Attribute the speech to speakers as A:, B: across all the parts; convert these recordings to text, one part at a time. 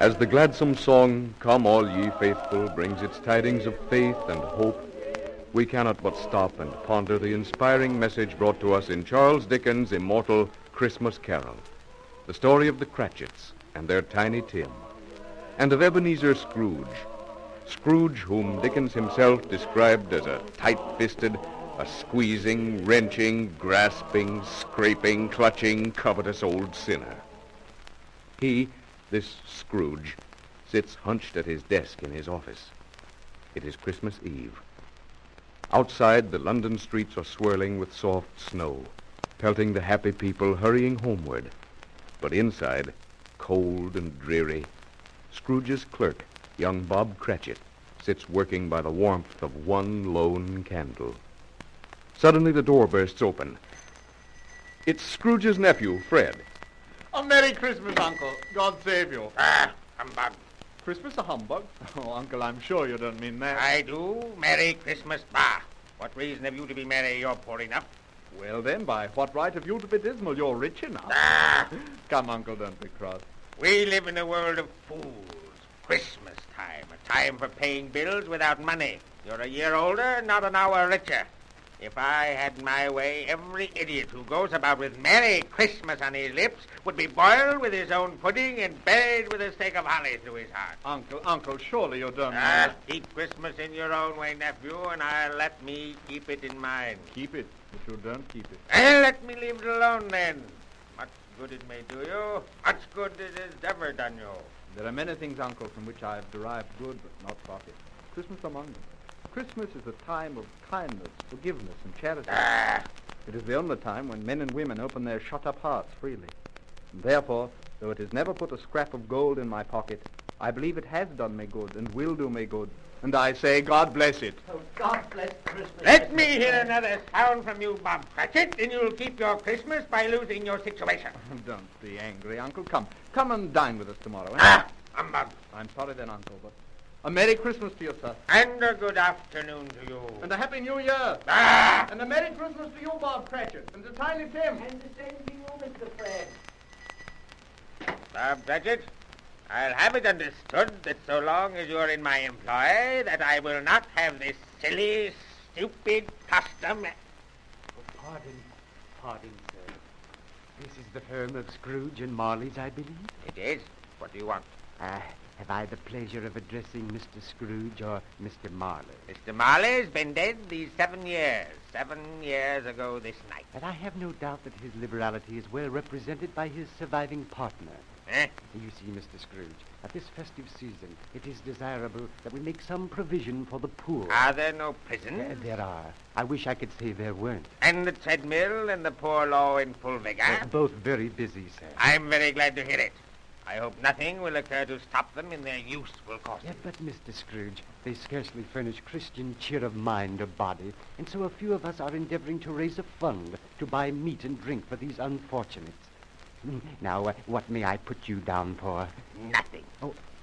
A: As the gladsome song, "Come all ye faithful," brings its tidings of faith and hope, we cannot but stop and ponder the inspiring message brought to us in Charles Dickens' immortal Christmas Carol, the story of the Cratchits and their Tiny Tim, and of Ebenezer Scrooge, whom Dickens himself described as a tight-fisted, a squeezing, wrenching, grasping, scraping, clutching, covetous old sinner. He, this Scrooge, sits hunched at his desk in his office. It is Christmas Eve. Outside, the London streets are swirling with soft snow, pelting the happy people hurrying homeward. But inside, cold and dreary, Scrooge's clerk, young Bob Cratchit, sits working by the warmth of one lone candle. Suddenly, the door bursts open. It's Scrooge's nephew, Fred.
B: A Merry Christmas, Uncle. God save you.
C: Humbug.
B: Christmas a humbug? Oh, Uncle, I'm sure you don't mean that.
C: I do. Merry Christmas, bah. What reason have you to be merry? You're poor enough.
B: Well, then, by what right have you to be dismal? You're rich enough. Come, Uncle, don't be cross.
C: We live in a world of fools. Christmas time, a time for paying bills without money. You're a year older, not an hour richer. If I had my way, every idiot who goes about with Merry Christmas on his lips would be boiled with his own pudding and buried with a stake of holly through his heart.
B: Uncle, surely you don't know.
C: Keep Christmas in your own way, nephew, and I'll let me keep it in mine.
B: Keep it, but you don't keep it.
C: Let me leave it alone, then. Much good it may do you, much good it has ever done you.
B: There are many things, Uncle, from which I have derived good but not profit. Christmas among them. Christmas is a time of kindness, forgiveness, and charity. It is the only time when men and women open their shut-up hearts freely. And therefore, though it has never put a scrap of gold in my pocket, I believe it has done me good and will do me good. And I say, God bless it.
D: Oh, God bless Christmas.
C: Let me hear another sound from you, Bob Cratchit, and you'll keep your Christmas by losing your situation.
B: Don't be angry, Uncle. Come and dine with us tomorrow. Eh?
C: Humbug.
B: I'm sorry then, Uncle, but a Merry Christmas to you, sir.
C: And a good afternoon to you.
B: And a Happy New Year. And a Merry Christmas to you, Bob Cratchit. And to Tiny Tim.
D: And the same to you, Mr. Fred.
C: Bob Cratchit, I'll have it understood that so long as you're in my employ, that I will not have this silly, stupid custom.
E: Oh, pardon, sir. This is the firm of Scrooge and Marley's, I believe?
C: It is. What do you want?
E: Have I the pleasure of addressing Mr. Scrooge or Mr. Marley?
C: Mr. Marley's been dead these 7 years. 7 years ago this night.
E: And I have no doubt that his liberality is well represented by his surviving partner. You see, Mr. Scrooge, at this festive season, it is desirable that we make some provision for the poor.
C: Are there no prisons?
E: There are. I wish I could say there weren't.
C: And the treadmill and the poor law in full vigor?
E: Both very busy, sir.
C: I'm very glad to hear it. I hope nothing will occur to stop them in their useful course.
E: But, Mr. Scrooge, they scarcely furnish Christian cheer of mind or body, and so a few of us are endeavoring to raise a fund to buy meat and drink for these unfortunates. Now, what may I put you down for?
C: Nothing.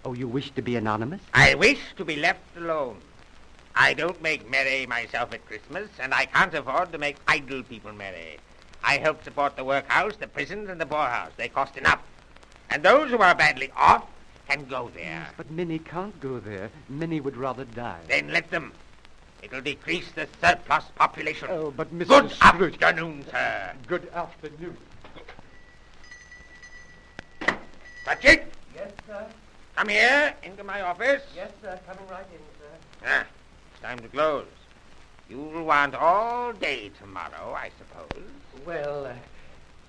E: Oh, you wish to be anonymous?
C: I wish to be left alone. I don't make merry myself at Christmas, and I can't afford to make idle people merry. I help support the workhouse, the prisons, and the poorhouse. They cost enough. And those who are badly off can go there.
E: Yes, but many can't go there. Many would rather die.
C: Then let them. It'll decrease the surplus population.
E: Oh, but Mr.
C: Good
E: Scrooge...
C: afternoon, sir.
B: Good afternoon.
C: Cratchit,
D: Yes, sir.
C: come here into my office.
D: Yes, sir. Coming right in, sir.
C: It's time to close. You'll want all day tomorrow, I suppose.
E: Well,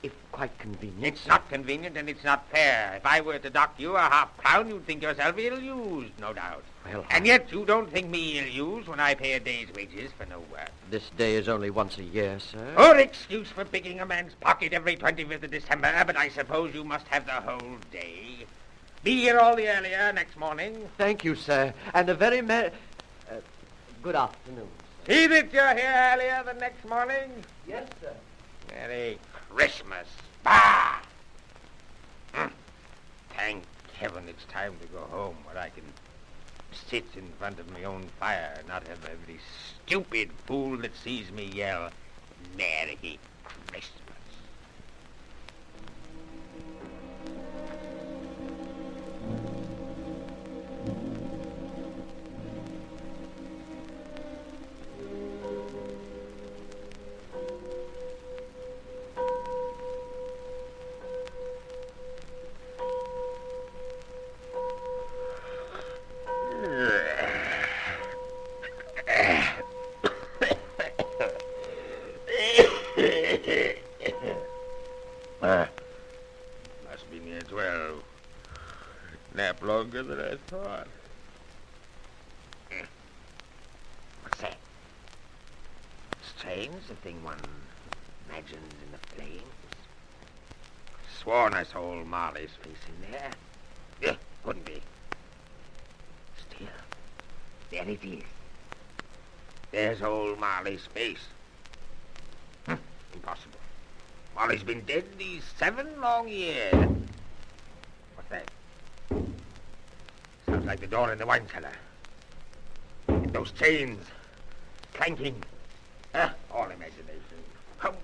E: if quite convenient.
C: It's not convenient and it's not fair. If I were to dock you a half-crown, you'd think yourself ill-used, no doubt.
E: Well,
C: And yet you don't think me ill-used when I pay a day's wages for no work.
F: This day is only once a year, sir.
C: Or excuse for picking a man's pocket every 25th of December, but I suppose you must have the whole day. Be here all the earlier next morning.
F: Thank you, sir. And a very good afternoon.
C: See that you're here earlier the next morning.
D: Yes, sir.
C: Merry Christmas. Bah! Thank heaven it's time to go home where I can sit in front of my own fire and not have every stupid fool that sees me yell, Merry Christmas. 12. Nap longer than I thought. What's that? Strange, the thing one imagines in the flames. Sworn I saw old Marley's face in there. Yeah, couldn't be. Still, there it is. There's old Marley's face. Impossible. Marley's been dead these 7 long years. What's that? Sounds like the door in the wine cellar. And those chains. Clanking. All imagination. Humbug.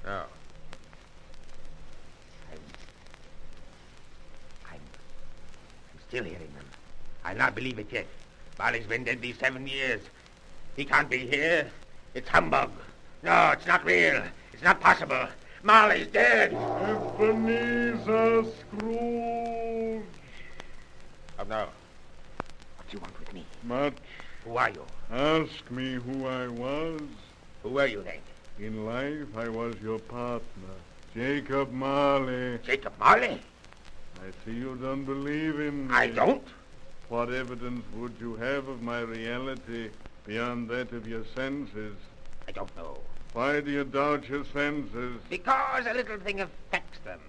C: No. I'm still hearing them. I'll not believe it yet. Marley's been dead these 7 years. He can't be here. It's humbug. No, it's not real. It's not possible. Marley's dead.
G: Ebenezer Scrooge.
C: Oh, no. What do you want with me?
G: Much.
C: Who are you?
G: Ask me who I was.
C: Who were you then?
G: In life, I was your partner, Jacob Marley.
C: Jacob Marley?
G: I see you don't believe in me.
C: I don't.
G: What evidence would you have of my reality beyond that of your senses?
C: I don't know.
G: Why do you doubt your senses?
C: Because a little thing affects them.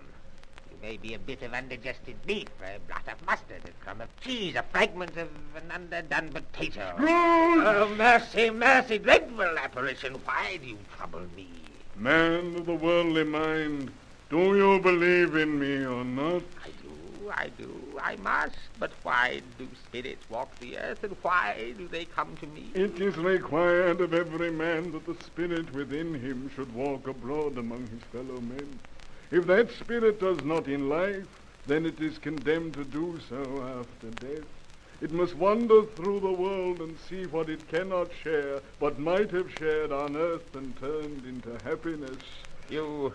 C: You may be a bit of undigested beef, a blot of mustard, a crumb of cheese, a fragment of an underdone potato.
G: Scrooge!
C: Oh, mercy, mercy, dreadful apparition. Why do you trouble me?
G: Man of the worldly mind, do you believe in me or not?
C: I do, I must. But why do spirits walk the earth, and why do they come to me?
G: It is required of every man that the spirit within him should walk abroad among his fellow men. If that spirit does not in life, then it is condemned to do so after death. It must wander through the world and see what it cannot share, but might have shared on earth and turned into happiness.
C: You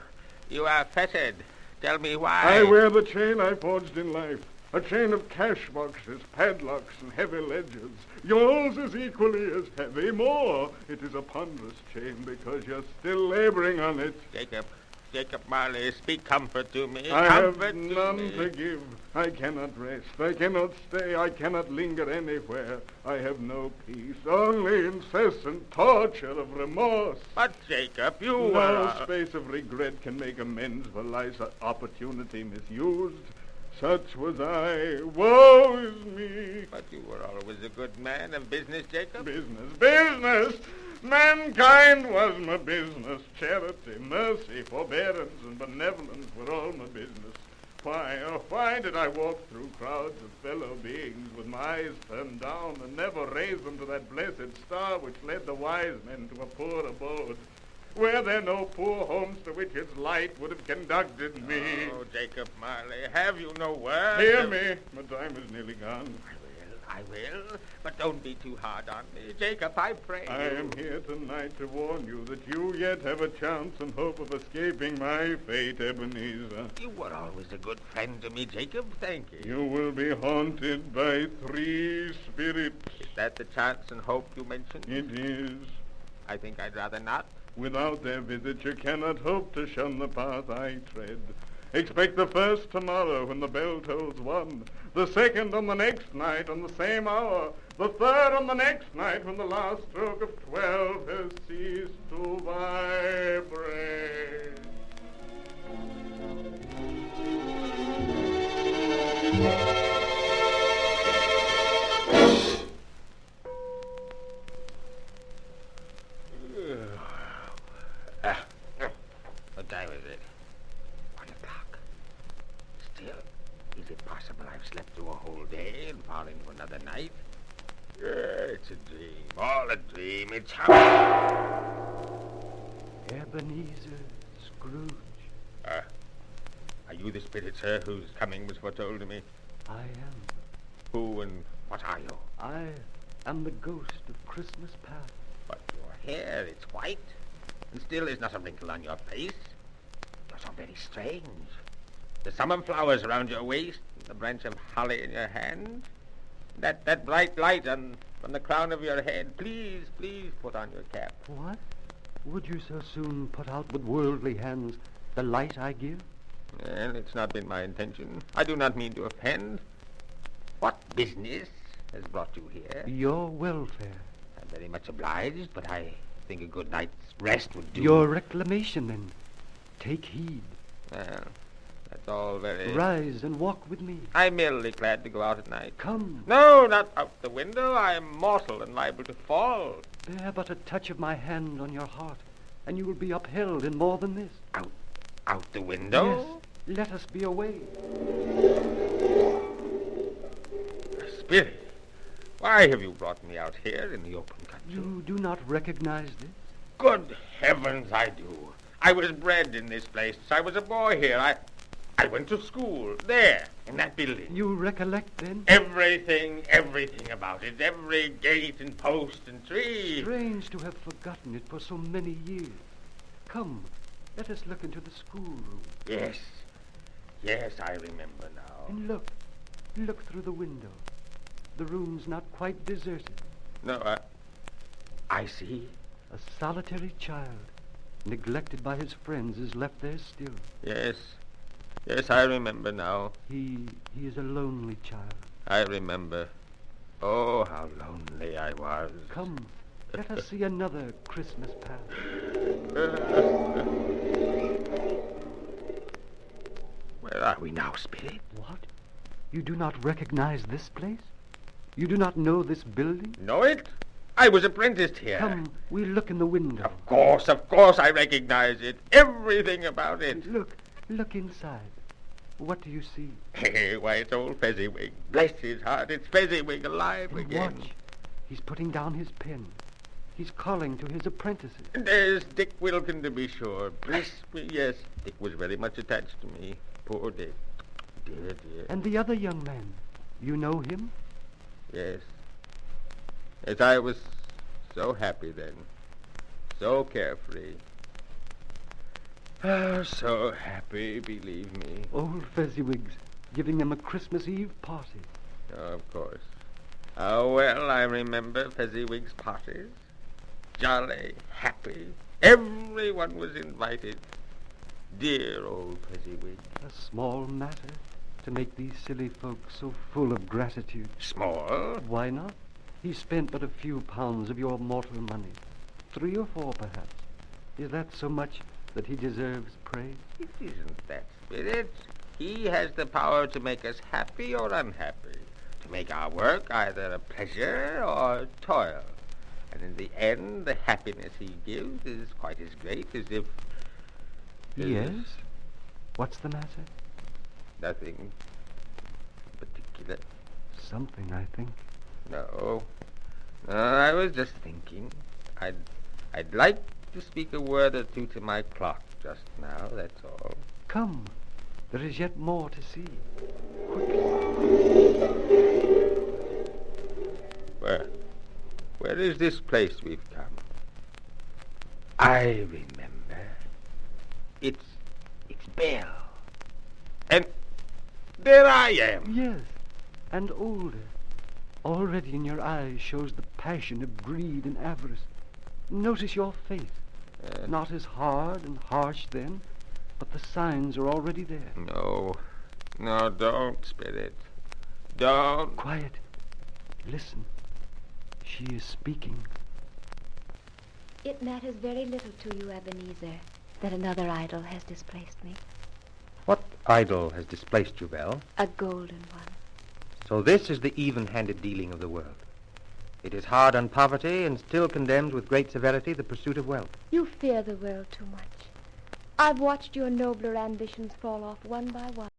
C: are fettered. Tell me why.
G: I wear the chain I forged in life, a chain of cash boxes, padlocks, and heavy ledgers. Yours is equally as heavy, more. It is a ponderous chain because you're still laboring on it.
C: Jacob Marley, speak comfort to me.
G: I have
C: Comfort
G: none
C: me.
G: to give. I cannot rest. I cannot stay. I cannot linger anywhere. I have no peace, only incessant torture of remorse.
C: But, Jacob, you
G: No
C: were...
G: space of regret can make amends for life's opportunity misused. Such was I. Woe is me.
C: But you were always a good man of business, Jacob.
G: Business. Mankind was my business. Charity, mercy, forbearance, and benevolence were all my business. Why did I walk through crowds of fellow beings with my eyes turned down and never raise them to that blessed star which led the wise men to a poor abode? Were there no poor homes to which its light would have conducted me?
C: Oh, Jacob Marley, have you no word?
G: Hear me. My time is nearly gone.
C: I will, but don't be too hard on me. Jacob, I pray
G: I am here tonight to warn you that you yet have a chance and hope of escaping my fate, Ebenezer.
C: You were always a good friend to me, Jacob. Thank you.
G: You will be haunted by 3 spirits.
C: Is that the chance and hope you mentioned?
G: It is.
C: I think I'd rather not.
G: Without their visit, you cannot hope to shun the path I tread. Expect the first tomorrow when the bell tolls 1, the second on the next night on the same hour, the third on the next night when the last stroke of 12 has ceased to vibrate.
C: What time is it? 1 o'clock. Still, is it possible I've slept through a whole day and fallen into another night? It's a dream. All a dream. It's
E: Ebenezer Scrooge.
C: Are you the spirit, sir, whose coming was foretold to me?
E: I am.
C: Who and what are you?
E: I am the ghost of Christmas past.
C: But your hair, it's white, and still there's not a wrinkle on your face. You're so very strange. The summer flowers around your waist, and the branch of holly in your hand, that bright light from the crown of your head. Please put on your cap.
E: What? Would you so soon put out with worldly hands the light I give?
C: Well, it's not been my intention. I do not mean to offend. What business has brought you here?
E: Your welfare.
C: I'm very much obliged, but I think a good night's rest would do.
E: Your reclamation, then. Take heed.
C: Well, that's all very...
E: Rise and walk with me.
C: I'm merely glad to go out at night.
E: Come.
C: No, not out the window. I am mortal and liable to fall.
E: Bear but a touch of my hand on your heart, and you will be upheld in more than this.
C: Out the window?
E: Yes. Let us be away.
C: Spirit, why have you brought me out here in the open country?
E: You do not recognize this?
C: Good heavens, I do. I was bred in this place. I was a boy here. I went to school there, in that building.
E: You recollect, then?
C: Everything about it. Every gate and post and tree.
E: Strange to have forgotten it for so many years. Come, let us look into the schoolroom.
C: Yes, I remember now.
E: And look through the window. The room's not quite deserted.
C: No, I see.
E: A solitary child, neglected by his friends, is left there still.
C: Yes, I remember now.
E: He is a lonely child.
C: I remember. Oh, how lonely I was.
E: Come, let us see another Christmas past.
C: Where are we now, Spirit?
E: What? You do not recognize this place? You do not know this building?
C: Know it? I was apprenticed here.
E: Come, we look in the window.
C: Of course I recognize it. Everything about it.
E: Look inside. What do you see?
C: Why, it's old Fezziwig. Bless his heart, it's Fezziwig alive
E: And
C: again.
E: watch. He's putting down his pen. He's calling to his apprentices.
C: And there's Dick Wilkin, to be sure. Bless me, yes. Dick was very much attached to me. Poor Dick. Dear.
E: And the other young man. You know him?
C: Yes. Yes, I was so happy then. So carefree. So happy, believe me.
E: Old Fezziwig's giving them a Christmas Eve party.
C: Oh, of course. How well I remember Fezziwig's parties. Jolly, happy. Everyone was invited. Dear old Fezziwig.
E: A small matter to make these silly folks so full of gratitude.
C: Small?
E: Why not? He spent but a few pounds of your mortal money. 3 or 4, perhaps. Is that so much that he deserves praise?
C: It isn't that, Spirit. He has the power to make us happy or unhappy, to make our work either a pleasure or toil. And in the end, the happiness he gives is quite as great as if...
E: Yes? What's the matter?
C: Nothing particular.
E: Something, I think.
C: No, I was just thinking. I'd like to speak a word or two to my clock just now, that's all.
E: Come. There is yet more to see.
C: Where is this place we've come? I remember. It's Bell. And there I am.
E: Yes, and older. Already in your eyes shows the passion of greed and avarice. Notice your face. Not as hard and harsh then, but the signs are already there.
C: No, don't, Spirit. Don't.
E: Quiet. Listen. She is speaking.
H: It matters very little to you, Ebenezer, that another idol has displaced me.
F: What idol has displaced you, Belle?
H: A golden one.
F: So this is the even-handed dealing of the world. It is hard on poverty and still condemns with great severity the pursuit of wealth.
H: You fear the world too much. I've watched your nobler ambitions fall off one by one.